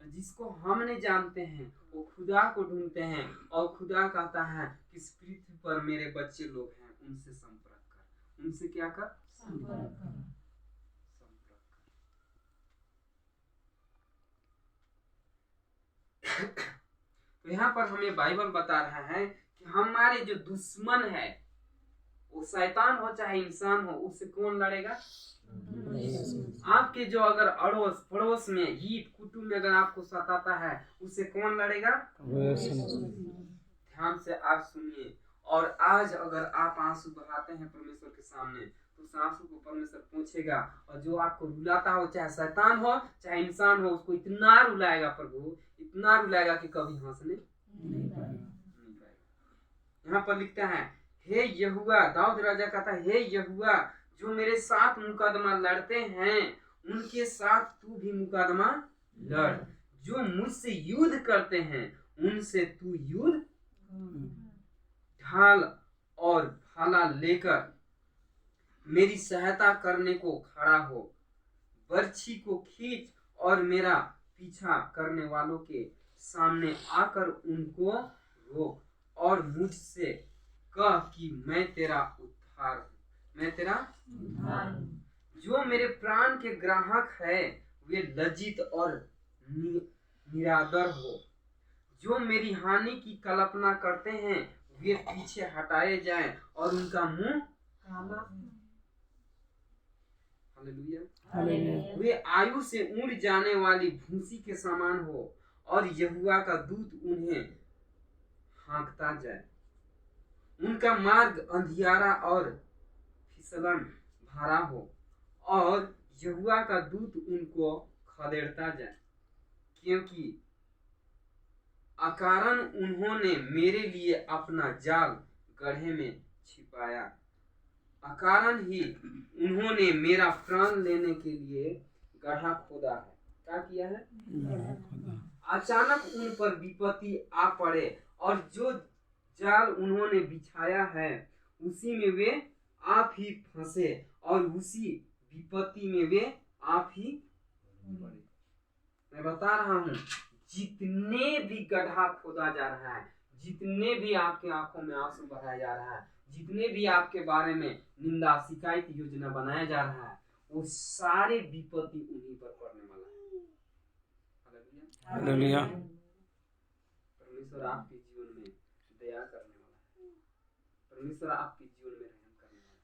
जिसको हम नहीं जानते हैं वो खुदा को ढूंढते हैं, और खुदा कहता है कि इस पृथ्वी पर मेरे बच्चे लोग हैं, उनसे संपर्क कर। उनसे क्या कर? संपर्क कर। तो यहाँ पर हमें बाइबल बता रहा है कि हमारे जो दुश्मन है, वो शैतान हो चाहे इंसान हो, उससे कौन लड़ेगा? आपके जो अगर अड़ोस पड़ोस में हित कुटुंब में अगर आपको सताता है, उससे कौन लड़ेगा? ध्यान से आप सुनिए। और आज अगर आप आंसू बहाते हैं परमेश्वर के सामने, तो उस आंसू को परमेश्वर पूछेगा, और जो आपको रुलाता हो, चाहे शैतान हो चाहे इंसान हो, उसको इतना रुलाएगा प्रभु, इतना रुलाएगा कि कभी हंसने नहीं पाएगा। यहाँ पर लिखता है, हे यहोवा, दाऊद राजा कहता है, हे यहोवा, जो मेरे साथ मुकदमा लड़ते हैं उनके साथ तू भी मुकदमा लड़, जो मुझसे युद्ध करते हैं उनसे तू युद्ध, ढाल और भाला लेकर मेरी सहायता करने को खड़ा हो, बर्छी को खींच और मेरा पीछा करने वालों के सामने आकर उनको रोक, और मुझसे कह कि मैं तेरा उद्धार हूँ, मैं तेरा उद्धार हूँ। जो मेरे प्राण के ग्राहक है वे लज्जित और निरादर हो, जो मेरी हानि की कल्पना करते हैं वे पीछे हटाए जाएं और उनका मुंह काला। हालेलुया। वे आयु से उड़ जाने वाली भूसी के समान हो, और यहोवा का दूत उन्हें हाँकता जाए। उनका मार्ग अंधियारा और फिसलन भरा हो, और यहोवा का दूत उनको खदेड़ता जाए, क्योंकि अकारण उन्होंने मेरे लिए अपना जाल गड्ढे में छिपाया, अकारण ही उन्होंने मेरा प्राण लेने के लिए गड्ढा खोदा है। क्या किया है? अचानक उन पर विपत्ति आ पड़े, और जो जाल उन्होंने बिछाया है उसी में वे आप ही फंसे, और उसी विपत्ति में वे आप ही पड़े। मैं बता रहा हूँ, जितने भी गड्ढा खोदा जा रहा है, जितने भी आपके आंखों में आंसू बहाया जा रहा है, जितने भी आपके बारे में निंदा शिकायत योजना बनाया जा रहा है, वो सारे विपत्ति उन्हीं पर पड़ने वाला है। हालेलुया। परमेश्वर आपके जीवन में दया करने वाला है, परमेश्वर आपके जीवन में रहम करने वाला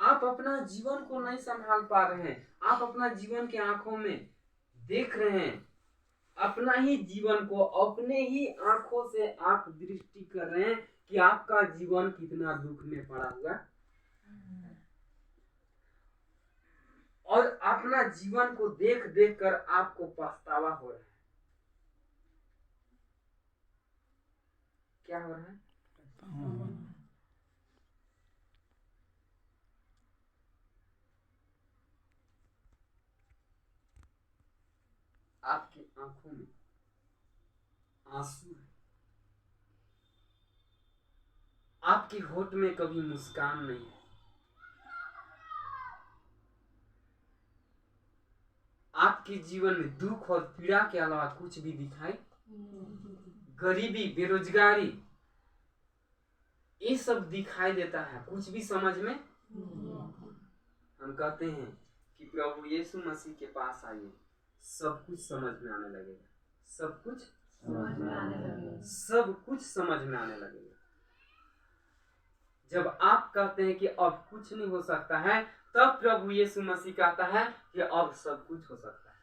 है। आप अपना जीवन को नहीं संभाल पा रहे हैं, आप अपना जीवन के आंखों में देख रहे हैं, अपना ही जीवन को अपने ही आंखों से आप दृष्टि कर रहे हैं कि आपका जीवन कितना दुख में पड़ा हुआ, और अपना जीवन को देख देख कर आपको पछतावा हो रहा है। क्या हो रहा है? आपकी आंखों में आंसू है, आपके होठ में कभी मुस्कान नहीं है, आपके जीवन में दुख और पीड़ा के अलावा कुछ भी दिखाई, गरीबी, बेरोजगारी, ये सब दिखाई देता है, कुछ भी समझ में। हम कहते हैं कि प्रभु यीशु मसीह के पास आइए, सब कुछ समझ में आने लगेगा, सब कुछ समझ में आने लगेगा, सब कुछ समझ में आने लगेगा। जब आप कहते हैं कि अब कुछ नहीं हो सकता है, तब प्रभु यीशु मसीह कहता है कि अब सब कुछ हो सकता है।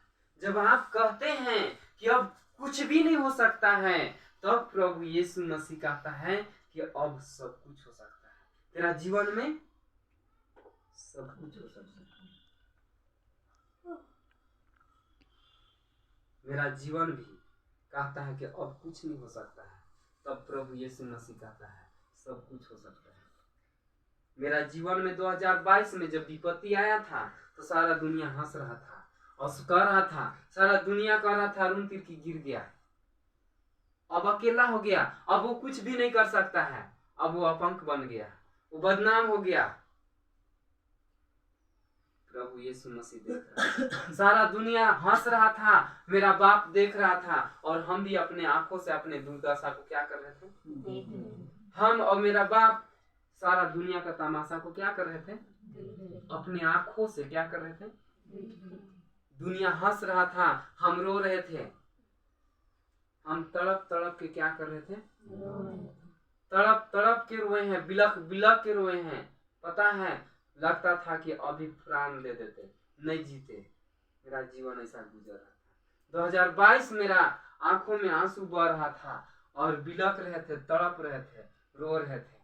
जब आप कहते हैं कि अब कुछ भी नहीं हो सकता है, तब प्रभु यीशु मसीह कहता है कि अब सब कुछ हो सकता है। तेरा जीवन में सब कुछ हो सकता है। मेरा जीवन भी कहता है कि अब कुछ नहीं हो सकता है, तब प्रभु यीशु मसीह कहता है सब कुछ हो सकता है। मेरा जीवन में 2022 में जब विपत्ति आया था, तो सारा दुनिया हंस रहा था और कह रहा था, सारा दुनिया कह रहा था अरुण तिर्की गिर गया, अब अकेला हो गया, अब वो कुछ भी नहीं कर सकता है, अब वो अपंग बन गया, वो बदनाम हो गया। प्रभु यीशु मसीह देख रहा था। सारा दुनिया हंस रहा था, मेरा बाप देख रहा था, और हम भी अपने आंखों से अपने दुर्दशा को क्या कर रहे थे? हम और मेरा बाप सारा दुनिया का तमाशा को क्या कर रहे थे? अपने आंखों से क्या कर रहे थे? दुनिया हंस रहा था, हम रो रहे थे। हम तड़प तड़प के क्या कर रहे थे? तड़प तड़प के रोए हैं, बिलख बिलख के रोए हैं। पता है, लगता था कि अभी प्राण दे देते, नहीं जीते। मेरा जीवन ऐसा गुजर रहा था। 2022 मेरा आंखों में आंसू बह रहा था और बिलख रहे थे, तड़प रहे थे, रो रहे थे।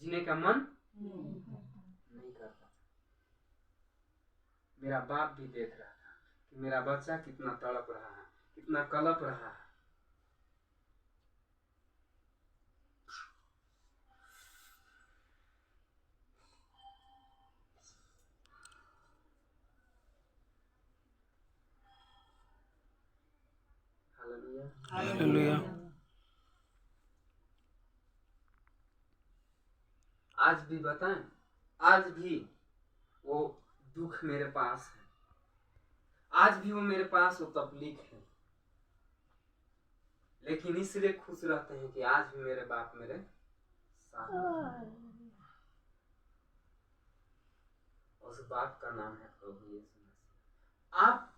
जीने का मन नहीं करता। मेरा बाप भी देख रहा था कि मेरा बच्चा कितना तड़प रहा है, कितना कलप रहा है। हालेलुया। आज भी बताएं, आज भी वो दुख मेरे पास है, आज भी वो मेरे पास वो तकलीफ है, लेकिन इसलिए खुश रहते हैं कि आज भी मेरे बाप मेरे साथ हैं। उस बाप का नाम है प्रभु यीशु मसीह। आप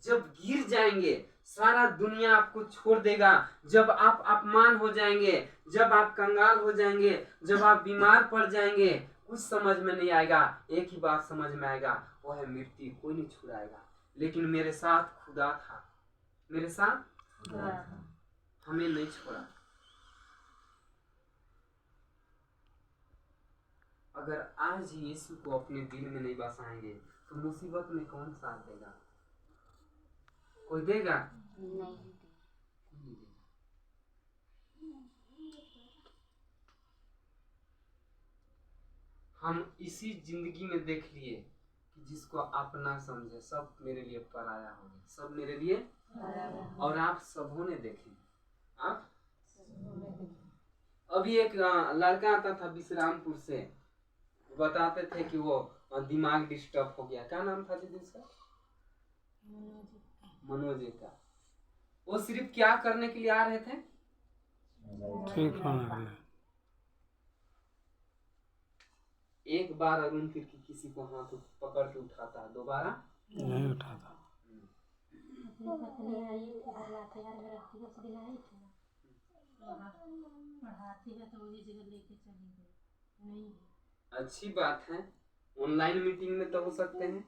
जब गिर जाएंगे, सारा दुनिया आपको छोड़ देगा, जब आप अपमान हो जाएंगे, जब आप कंगाल हो जाएंगे, जब आप बीमार पड़ जाएंगे, कुछ समझ में नहीं आएगा। एक ही बात समझ में आएगा, वो है मृत्यु, कोई नहीं छुड़ाएगा। लेकिन मेरे साथ खुदा था, मेरे साथ खुदा था, हमें नहीं छोड़ा। अगर आज यीशु को अपने दिल में नहीं बसाएंगे तो मुसीबत में कौन साथ देगा? कोई देगा? नहीं। हम इसी जिंदगी में देख लिए कि जिसको अपना समझे सब मेरे लिए पराया हो गया, सब मेरे लिए। और आप सबों ने देखे, आप अभी एक लड़का आता था विश्रामपुर से, बताते थे कि वो दिमाग डिस्टर्ब हो गया। क्या नाम था दीदी उसका? मनोज का। वो सिर्फ क्या करने के लिए आ रहे थे? ठीक होना। एक बार अरुण फिर किसी को हाथ पकड़ के उठाता, दोबारा नहीं उठाता। अच्छी बात है, ऑनलाइन मीटिंग में तो हो सकते हैं।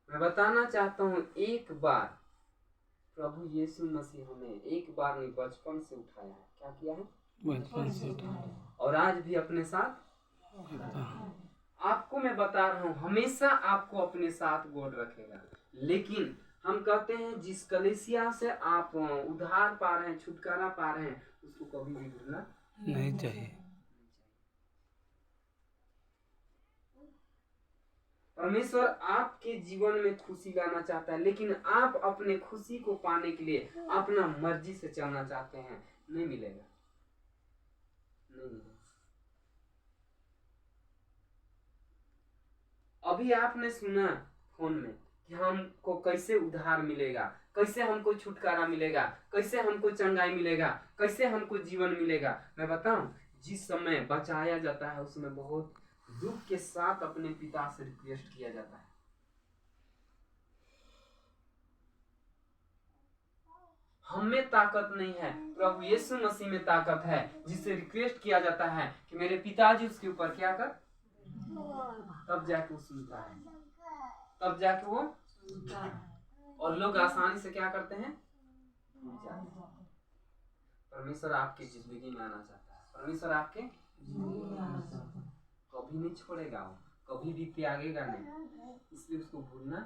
मैं बताना चाहता हूँ, एक बार प्रभु यीशु मसीह हमें एक बार नहीं बचपन से उठाया है। क्या किया है? बचपन से उठाया। और आज भी अपने साथ। आपको मैं बता रहा हूँ, हमेशा आपको अपने साथ गोद रखेगा। लेकिन हम कहते हैं जिस कलीसिया से आप उद्धार पा रहे हैं, छुटकारा पा रहे हैं, उसको कभी भी भूलना नहीं चाहिए। परमेश्वर आपके जीवन में खुशी लाना चाहता है, लेकिन आप अपने खुशी को पाने के लिए अपना मर्जी से चलना चाहते हैं। नहीं मिलेगा, नहीं मिलेगा। अभी आपने सुना फोन में कि हमको कैसे उद्धार मिलेगा, कैसे हमको छुटकारा मिलेगा, कैसे हमको चंगाई मिलेगा, कैसे हमको जीवन मिलेगा। मैं बताऊं, जिस समय बचाया जाता है उसमें बहुत दुख के साथ अपने पिता से रिक्वेस्ट किया जाता है। हम में ताकत नहीं है, प्रभु यीशु मसीह में ताकत है, जिससे रिक्वेस्ट किया जाता है कि मेरे पिताजी उसके ऊपर क्या कर, तब जाके वो सुनता है, तब जाके वो सुनता है। और लोग आसानी से क्या करते हैं? परमेश्वर आपकी जिंदगी में आना चाहता है, परमेश्वर आपके जिंदगी में आना चाहता है। कभी नहीं छोड़ेगा, वो कभी भी त्यागेगा नहीं, इसलिए उसको भूलना।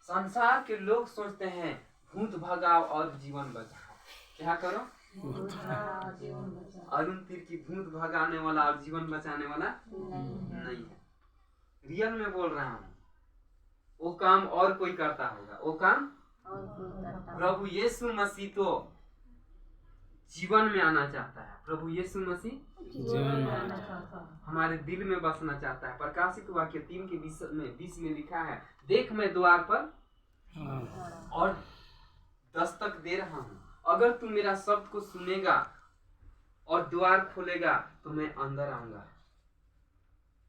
संसार के लोग सोचते हैं भूत भगाओ और जीवन बचाओ। क्या करो? अरुण तीर की भूत भगाने वाला और जीवन बचाने वाला नहीं है। रियल में बोल रहा हूँ, वो काम और कोई करता होगा, वो काम प्रभु यीशु मसीह तो जीवन में आना चाहता है। प्रभु यीशु मसीह जीवन में आना चाहता है। हमारे दिल में बसना चाहता है। प्रकाशित वाक्य 3:20 में लिखा है, देख मैं द्वार पर हाँ। और दस्तक दे रहा हूँ, अगर तू मेरा शब्द को सुनेगा और द्वार खोलेगा तो मैं अंदर आऊंगा।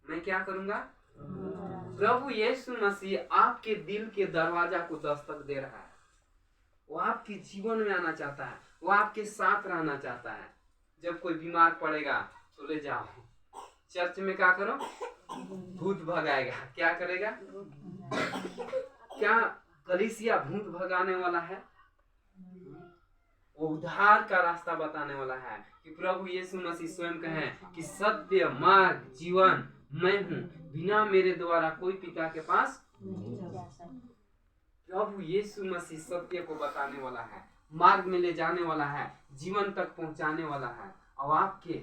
मैं क्या करूंगा? प्रभु यीशु मसीह आपके दिल के दरवाजा को दस्तक दे रहा है। वो आपके जीवन में आना चाहता है, वो आपके साथ रहना चाहता है। जब कोई बीमार पड़ेगा तो ले जाओ चर्च में, क्या करो? भूत भगाएगा। क्या करेगा? क्या कलीसिया भूत भगाने वाला है? वो उद्धार का रास्ता बताने वाला है कि प्रभु यीशु मसीह स्वयं कहें कि सत्य मार्ग जीवन मैं हूँ, बिना मेरे द्वारा कोई पिता के पास नहीं जा सकता। प्रभु यीशु मसीह सत्य को बताने वाला है, मार्ग में ले जाने वाला है, जीवन तक पहुंचाने वाला है और आपके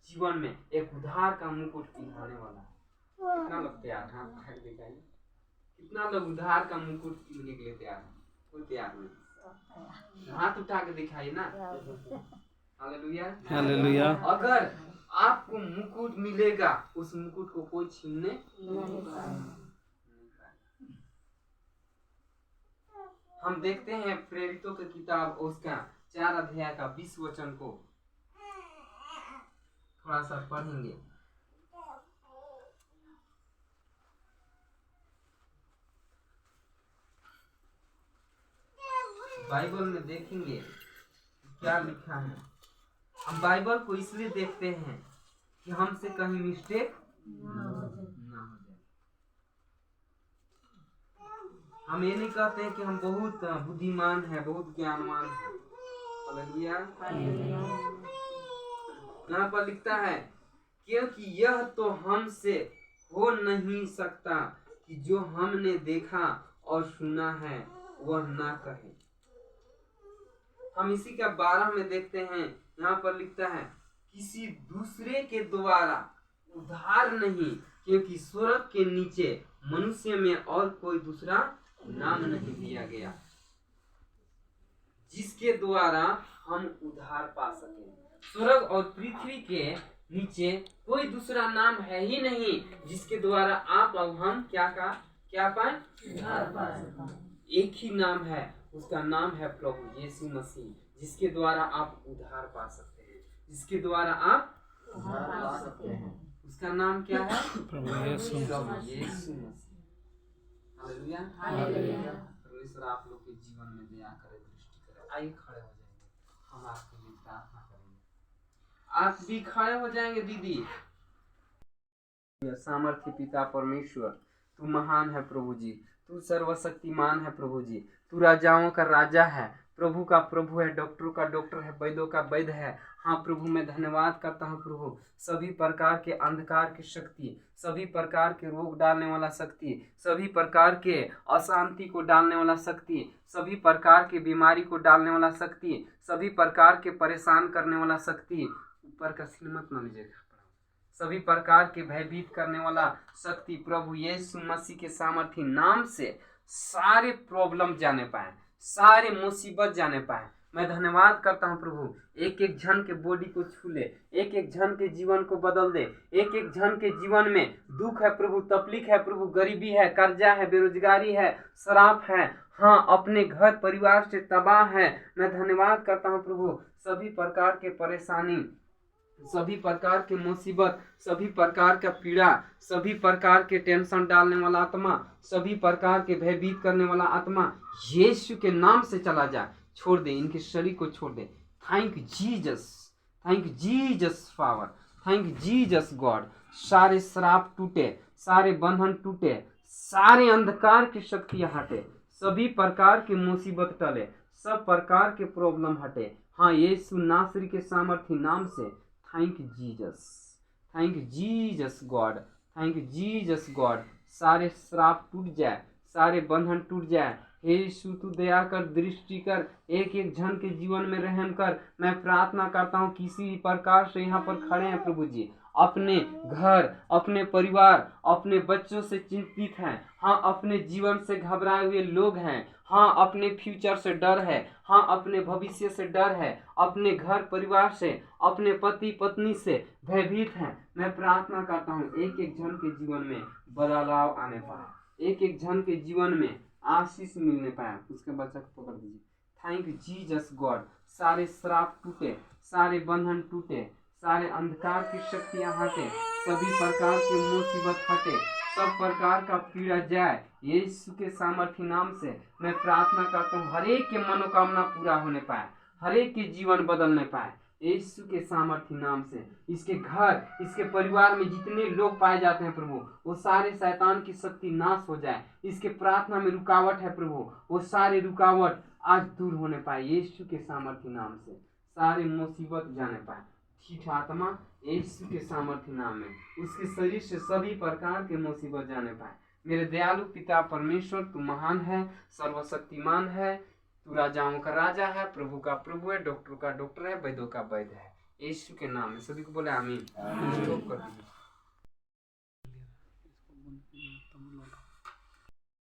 जीवन में एक उद्धार का मुकुट पिघाने वाला है। कितना लोग तैयार हैं? हाथ दिखाइए, कितना लोग उद्धार का मुकुट पीने के लिए तैयार है? कोई तैयार नहीं? हाथ उठा के दिखाइए ना। Hallelujah, hallelujah. अगर आपको मुकुट मिलेगा, उस मुकुट को कोई छीनने नहीं पाएगा। हम देखते हैं प्रेरितों की किताब उसका 4 अध्याय का 20 वचन को थोड़ा सा पढ़ेंगे। बाइबल में देखेंगे क्या लिखा है। हम बाइबल को इसलिए देखते हैं कि हमसे कहीं मिस्टेक ना हो जाए। हम ये नहीं कहते हैं कि हम बहुत बुद्धिमान हैं, बहुत ज्ञानवान हैं। हालेलुया। यहाँ पर लिखता है, क्योंकि यह तो हमसे हो नहीं सकता कि जो हमने देखा और सुना है वह ना कहे। हम इसी का 12 में देखते हैं, यहाँ पर लिखता है, किसी दूसरे के द्वारा उद्धार नहीं, क्योंकि स्वर्ग के नीचे मनुष्य में और कोई दूसरा नाम नहीं दिया गया जिसके द्वारा हम उद्धार पा सके। स्वर्ग और पृथ्वी के नीचे कोई दूसरा नाम है ही नहीं जिसके द्वारा आप और हम क्या पाए? उद्धार पा सके। एक ही नाम है, उसका नाम है प्रभु यीशु मसीह, जिसके द्वारा आप उद्धार पा सकते हैं, जिसके द्वारा आप उद्धार पा सकते हैं। उसका नाम क्या है? प्रभु यीशु मसीह। हालेलुया। परमेश्वर आप लोग के जीवन में दया करे, दृष्टि करे। आइए खड़े हो जाएंगे, हम आपके लिए प्रार्थना करेंगे। आप भी खड़े हो जाएंगे। दीदी, सामर्थ्य पिता परमेश्वर, तू महान है प्रभु जी, तू सर्वशक्तिमान है प्रभु जी, तू राजाओं का राजा है, प्रभु का प्रभु है, डॉक्टरों का डॉक्टर है, वैद्यों का वैद्य है। हाँ प्रभु, मैं धन्यवाद करता हूँ प्रभु, सभी प्रकार के अंधकार की शक्ति, सभी प्रकार के रोग डालने वाला शक्ति, सभी प्रकार के अशांति को डालने वाला शक्ति, सभी प्रकार के बीमारी को डालने वाला शक्ति, सभी प्रकार के परेशान करने वाला शक्ति, ऊपर का सिर मत न लीजिएगा, सभी प्रकार के भयभीत करने वाला शक्ति प्रभु यीशु मसीह के सामर्थी नाम से सारे प्रॉब्लम जाने पाए, सारे मुसीबत जाने पाए। मैं धन्यवाद करता हूँ प्रभु, एक एक जन के बॉडी को छू ले, एक एक जन के जीवन को बदल दे। एक एक जन के जीवन में दुख है प्रभु, तकलीफ है प्रभु, गरीबी है, कर्जा है, बेरोजगारी है, शराब है, हाँ अपने घर परिवार से तबाह है। मैं धन्यवाद करता हूँ प्रभु, सभी प्रकार के परेशानी, सभी प्रकार के मुसीबत, सभी प्रकार का पीड़ा, सभी प्रकार के टेंशन डालने वाला आत्मा, सभी प्रकार के भयभीत करने वाला आत्मा यीशु के नाम से चला जाए, छोड़ दे, इनके शरीर को छोड़ दे। Thank Jesus, thank Jesus power, thank Jesus God. सारे श्राप टूटे, सारे बंधन टूटे, सारे अंधकार की शक्तियां हटे, सभी प्रकार की मुसीबत टले, सब प्रकार के प्रॉब्लम हटे। हाँ यीशु नासरी के सामर्थी नाम से thank Jesus, thank Jesus God, thank Jesus God. सारे श्राप टूट जाए, सारे बंधन टूट जाए, हे यीशु तू दया कर, दृष्टि कर, एक एक जन के जीवन में रहम कर। मैं प्रार्थना करता हूँ किसी भी प्रकार से यहाँ पर खड़े हैं प्रभु जी, अपने घर, अपने परिवार, अपने बच्चों से चिंतित हैं, हाँ अपने जीवन से घबराए हुए लोग हैं, हाँ अपने फ्यूचर से डर है, हाँ अपने भविष्य से डर है, अपने घर परिवार से, अपने पति पत्नी से भयभीत हैं। मैं प्रार्थना करता हूँ एक एक जन के जीवन में बदलाव आने पाए, एक एक जन के जीवन में आशीष मिलने पाए। उसके बच्चा को पकड़ दीजिए। Thank you Jesus God. सारे श्राप टूटे, सारे बंधन टूटे, सारे अंधकार की शक्तियां हटे, सभी प्रकार की मुसीबत हटे, सब प्रकार का पीड़ा जाए। यीशु के सामर्थ्य नाम से मैं प्रार्थना करता हूँ हर एक के मनोकामना पूरा होने पाए, हर एक के जीवन बदलने पाए यीशु के सामर्थ्य नाम से। इसके घर, इसके परिवार में जितने लोग पाए जाते हैं प्रभु, वो सारे शैतान की शक्ति नाश हो जाए। इसके प्रार्थना में रुकावट है प्रभु, वो सारे रुकावट आज दूर होने पाए यीशु के सामर्थ्य नाम से। सारे मुसीबत जाने पाए, ठीक आत्मा यीशु के सामर्थ्य नाम में उसके शरीर से सभी प्रकार के मुसीबत जाने पाए। मेरे दयालु पिता परमेश्वर, तू महान है, सर्वशक्तिमान है, तू राजाओं का राजा है, प्रभु का प्रभु है, डॉक्टर का डॉक्टर है, वैद्यों का वैद्य है। यीशु के नाम में सभी को बोले आमीन। स्टॉप कर दीजिए।